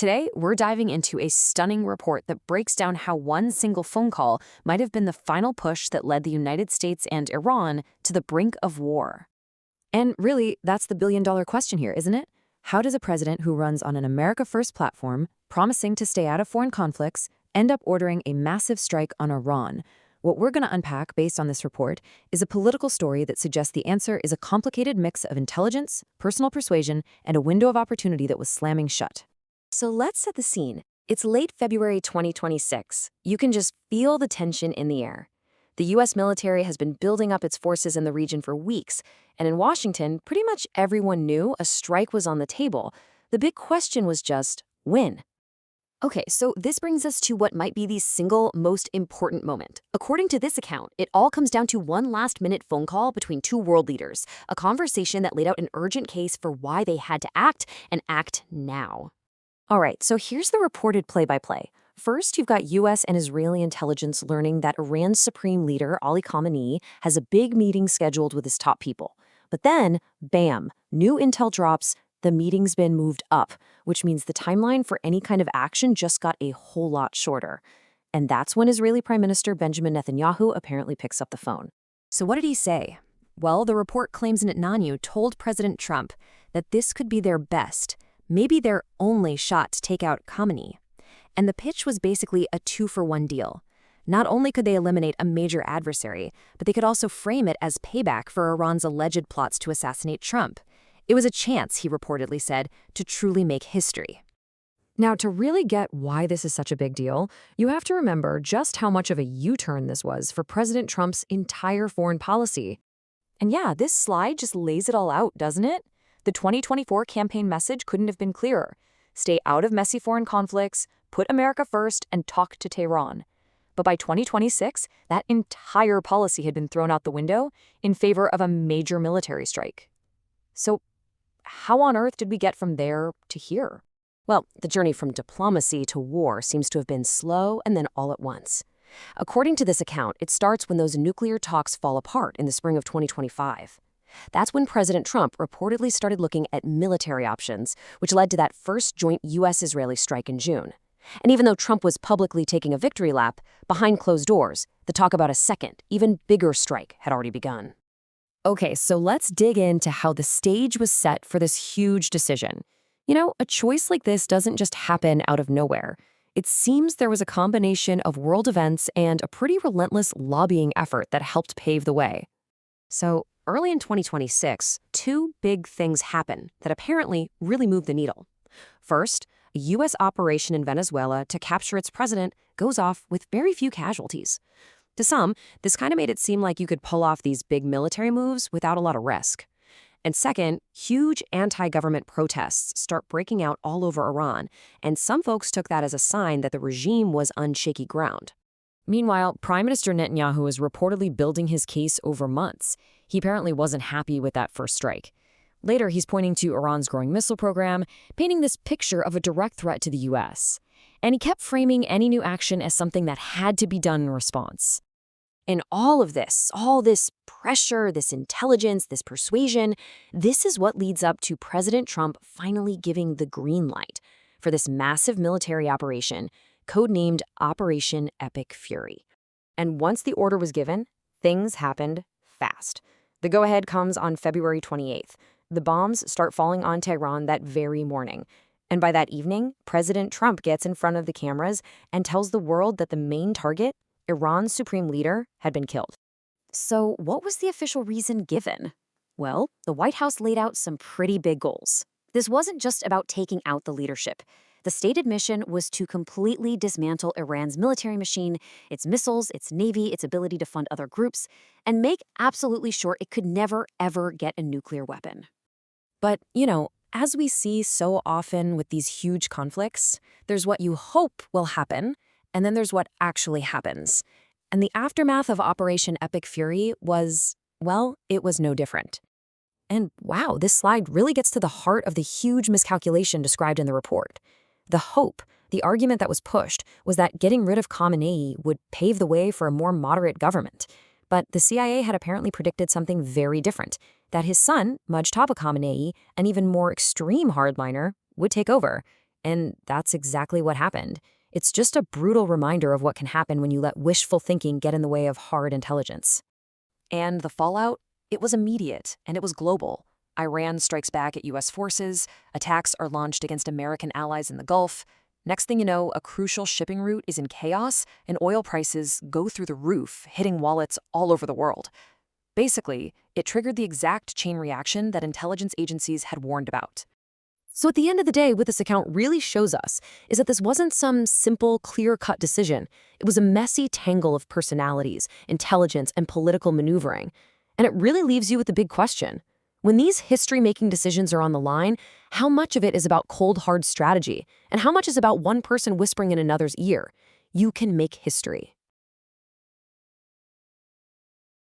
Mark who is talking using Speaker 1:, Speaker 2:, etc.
Speaker 1: Today, we're diving into a stunning report that breaks down how one single phone call might have been the final push that led the United States and Iran to the brink of war. And really, that's the billion-dollar question here, isn't it? How does a president who runs on an America First platform, promising to stay out of foreign conflicts, end up ordering a massive strike on Iran? What we're going to unpack based on this report is a political story that suggests the answer is a complicated mix of intelligence, personal persuasion, and a window of opportunity that was slamming shut. So let's set the scene. It's late February 2026. You can just feel the tension in the air. The U.S. military has been building up its forces in the region for weeks, and in Washington, pretty much everyone knew a strike was on the table. The big question was just, when? Okay, so this brings us to what might be the single most important moment. According to this account, it all comes down to one last-minute phone call between two world leaders, a conversation that laid out an urgent case for why they had to act, and act now. All right, so here's the reported play-by-play. First, you've got U.S. and Israeli intelligence learning that Iran's supreme leader, Ali Khamenei, has a big meeting scheduled with his top people. But then, bam, new intel drops, the meeting's been moved up, which means the timeline for any kind of action just got a whole lot shorter. And that's when Israeli Prime Minister Benjamin Netanyahu apparently picks up the phone. So what did he say? Well, the report claims Netanyahu told President Trump that this could be their best, maybe their only shot to take out Khamenei. And the pitch was basically a two-for-one deal. Not only could they eliminate a major adversary, but they could also frame it as payback for Iran's alleged plots to assassinate Trump. It was a chance, he reportedly said, to truly make history. Now, to really get why this is such a big deal, you have to remember just how much of a U-turn this was for President Trump's entire foreign policy. And yeah, this slide just lays it all out, doesn't it? The 2024 campaign message couldn't have been clearer. Stay out of messy foreign conflicts, put America first, and talk to Tehran. But by 2026, that entire policy had been thrown out the window in favor of a major military strike. So how on earth did we get from there to here? Well, the journey from diplomacy to war seems to have been slow and then all at once. According to this account, it starts when those nuclear talks fall apart in the spring of 2025. That's when President Trump reportedly started looking at military options, which led to that first joint U.S.-Israeli strike in June. And even though Trump was publicly taking a victory lap, behind closed doors, the talk about a second, even bigger strike had already begun. Okay, so let's dig into how the stage was set for this huge decision. You know, a choice like this doesn't just happen out of nowhere. It seems there was a combination of world events and a pretty relentless lobbying effort that helped pave the way. So, early in 2026, two big things happen that apparently really move the needle. First, a U.S. operation in Venezuela to capture its president goes off with very few casualties. To some, this kind of made it seem like you could pull off these big military moves without a lot of risk. And second, huge anti-government protests start breaking out all over Iran, and some folks took that as a sign that the regime was on shaky ground. Meanwhile, Prime Minister Netanyahu is reportedly building his case over months. He apparently wasn't happy with that first strike. Later, he's pointing to Iran's growing missile program, painting this picture of a direct threat to the U.S. And he kept framing any new action as something that had to be done in response. And all this pressure, this intelligence, this persuasion, this is what leads up to President Trump finally giving the green light for this massive military operation, codenamed Operation Epic Fury. And once the order was given, things happened fast. The go-ahead comes on February 28th. The bombs start falling on Tehran that very morning. And by that evening, President Trump gets in front of the cameras and tells the world that the main target, Iran's supreme leader, had been killed. So what was the official reason given? Well, the White House laid out some pretty big goals. This wasn't just about taking out the leadership. The stated mission was to completely dismantle Iran's military machine, its missiles, its navy, its ability to fund other groups, and make absolutely sure it could never, ever get a nuclear weapon. But, you know, as we see so often with these huge conflicts, there's what you hope will happen, and then there's what actually happens. And the aftermath of Operation Epic Fury was, well, it was no different. And wow, this slide really gets to the heart of the huge miscalculation described in the report. The hope, the argument that was pushed, was that getting rid of Khamenei would pave the way for a more moderate government. But the CIA had apparently predicted something very different, that his son, Mujtaba Khamenei, an even more extreme hardliner, would take over. And that's exactly what happened. It's just a brutal reminder of what can happen when you let wishful thinking get in the way of hard intelligence. And the fallout? It was immediate, and it was global. Iran strikes back at U.S. forces, attacks are launched against American allies in the Gulf. Next thing you know, a crucial shipping route is in chaos, and oil prices go through the roof, hitting wallets all over the world. Basically, it triggered the exact chain reaction that intelligence agencies had warned about. So at the end of the day, what this account really shows us is that this wasn't some simple, clear-cut decision. It was a messy tangle of personalities, intelligence, and political maneuvering. And it really leaves you with the big question. When these history-making decisions are on the line, how much of it is about cold, hard strategy? And how much is about one person whispering in another's ear? You can make history.